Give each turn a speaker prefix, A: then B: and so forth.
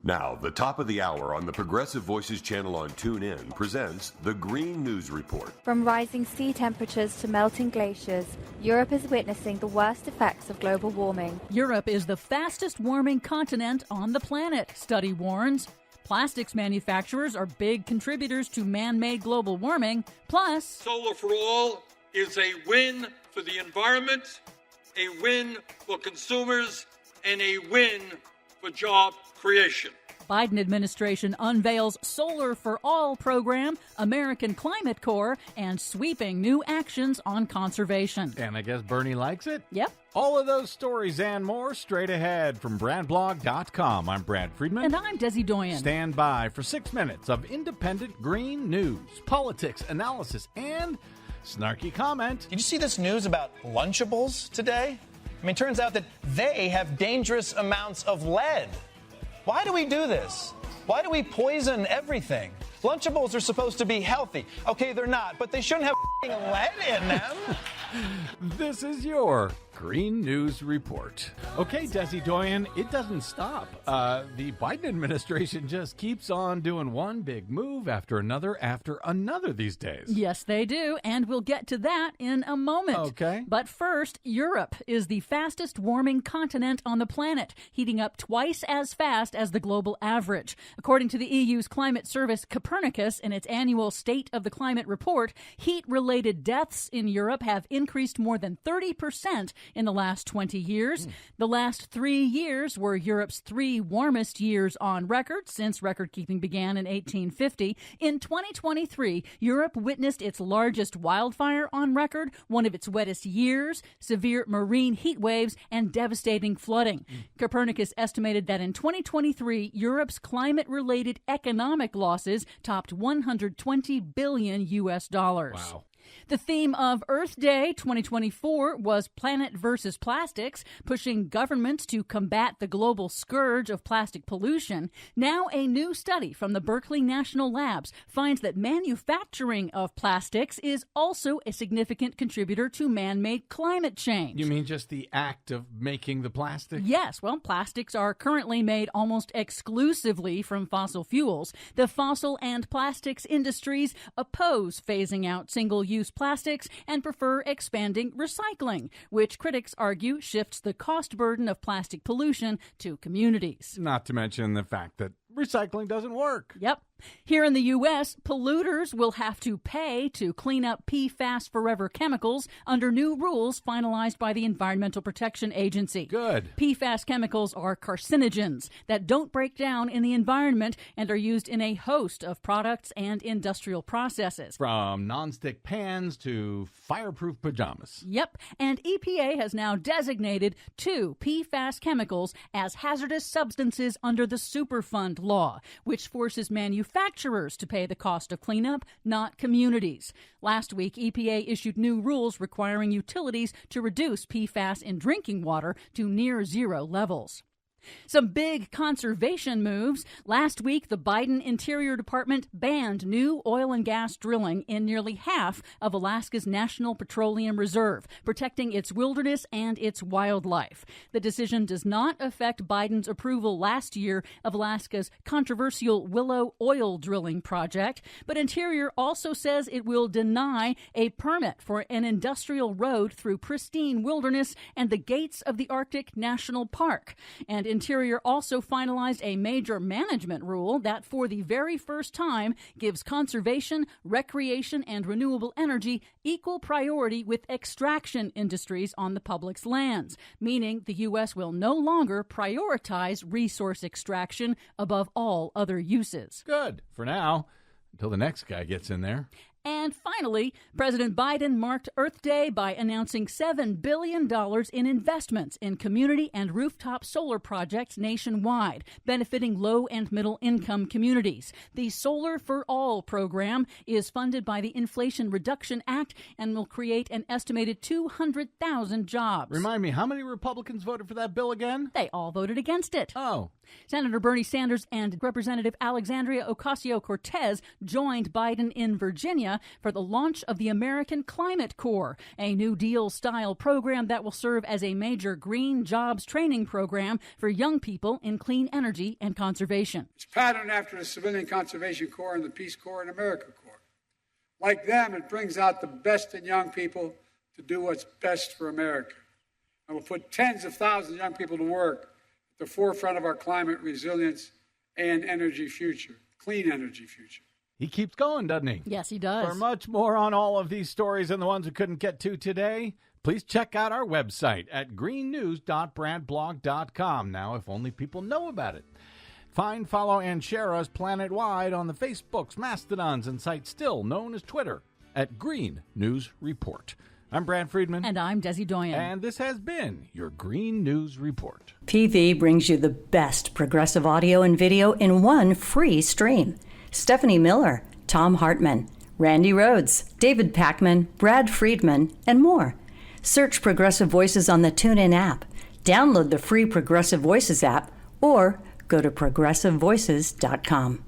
A: Now, the top of the hour on the Progressive Voices channel on TuneIn presents the Green News Report.
B: From rising sea temperatures to melting glaciers, Europe is witnessing the worst effects of global warming.
C: Europe is the fastest warming continent on the planet, study warns. Plastics manufacturers are big contributors to man-made global warming. Plus,
D: Solar for All is a win for the environment, a win for consumers, and a win for job creation.
C: Biden administration unveils Solar for All program, American Climate Corps, and sweeping new actions on conservation.
E: And I guess Bernie likes it?
C: Yep.
E: All of those stories and more straight ahead from BradBlog.com. I'm Brad Friedman.
C: And I'm Desi Doyen.
E: Stand by for 6 minutes of independent green news, politics, analysis, and snarky comment.
F: Did you see this news about Lunchables today? I mean, it turns out that they have dangerous amounts of lead. Why do we do this? Why do we poison everything? Lunchables are supposed to be healthy. Okay, they're not, but they shouldn't have lead in them.
E: This is your Green News Report. Okay, Desi Doyen, it doesn't stop. The Biden administration just keeps on doing one big move after another these days.
C: Yes, they do, and we'll get to that in a moment.
E: Okay.
C: But first, Europe is the fastest warming continent on the planet, heating up twice as fast as the global average. According to the EU's climate service Copernicus in its annual State of the Climate report, heat-related deaths in Europe have increased more than 30% in the last 20 years. The last 3 years were Europe's 3 warmest years on record since record-keeping began in 1850. In 2023, Europe witnessed its largest wildfire on record, one of its wettest years, severe marine heat waves, and devastating flooding. Copernicus estimated that in 2023, Europe's climate-related economic losses topped $120 billion US dollars.
E: Wow.
C: The theme of Earth Day 2024 was Planet versus Plastics, pushing governments to combat the global scourge of plastic pollution. Now, a new study from the Berkeley National Labs finds that manufacturing of plastics is also a significant contributor to man-made climate change.
E: You mean just the act of making the plastic?
C: Yes, well, plastics are currently made almost exclusively from fossil fuels. The fossil and plastics industries oppose phasing out single-use plastics and prefer expanding recycling, which critics argue shifts the cost burden of plastic pollution to communities.
E: Not to mention the fact that recycling doesn't work.
C: Yep. Here in the U.S., polluters will have to pay to clean up PFAS forever chemicals under new rules finalized by the Environmental Protection Agency.
E: Good.
C: PFAS chemicals are carcinogens that don't break down in the environment and are used in a host of products and industrial processes.
E: From nonstick pans to fireproof pajamas.
C: Yep, and EPA has now designated 2 PFAS chemicals as hazardous substances under the Superfund law, which forces manufacturers to pay the cost of cleanup, not communities. Last week, EPA issued new rules requiring utilities to reduce PFAS in drinking water to near zero levels. Some big conservation moves. Last week, the Biden Interior Department banned new oil and gas drilling in nearly half of Alaska's National Petroleum Reserve, protecting its wilderness and its wildlife. The decision does not affect Biden's approval last year of Alaska's controversial Willow oil drilling project, but Interior also says it will deny a permit for an industrial road through pristine wilderness and the gates of the Arctic National Park. And Interior also finalized a major management rule that for the very first time gives conservation, recreation, and renewable energy equal priority with extraction industries on the public's lands, meaning the U.S. will no longer prioritize resource extraction above all other uses.
E: Good, for now, until the next guy gets in there.
C: And finally, President Biden marked Earth Day by announcing $7 billion in investments in community and rooftop solar projects nationwide, benefiting low and middle income communities. The Solar for All program is funded by the Inflation Reduction Act and will create an estimated 200,000 jobs.
E: Remind me, how many Republicans voted for that bill again?
C: They all voted against it.
E: Oh.
C: Senator Bernie Sanders and Representative Alexandria Ocasio-Cortez joined Biden in Virginia for the launch of the American Climate Corps, a New Deal-style program that will serve as a major green jobs training program for young people in clean energy and conservation.
G: It's patterned after the Civilian Conservation Corps and the Peace Corps and America Corps. Like them, it brings out the best in young people to do what's best for America. And will put tens of thousands of young people to work at the forefront of our climate resilience and energy future, clean energy future.
E: He keeps going, doesn't he?
C: Yes, he does.
E: For much more on all of these stories and the ones we couldn't get to today, please check out our website at greennews.brandblog.com. Now, if only people know about it. Find, follow, and share us planet-wide on the Facebooks, Mastodons, and sites still known as Twitter at Green News Report. I'm Brad Friedman.
C: And I'm Desi Doyen.
E: And this has been your Green News Report.
H: PV brings you the best progressive audio and video in one free stream. Stephanie Miller, Tom Hartman, Randy Rhodes, David Packman, Brad Friedman, and more. Search Progressive Voices on the TuneIn app. Download the free Progressive Voices app or go to progressivevoices.com.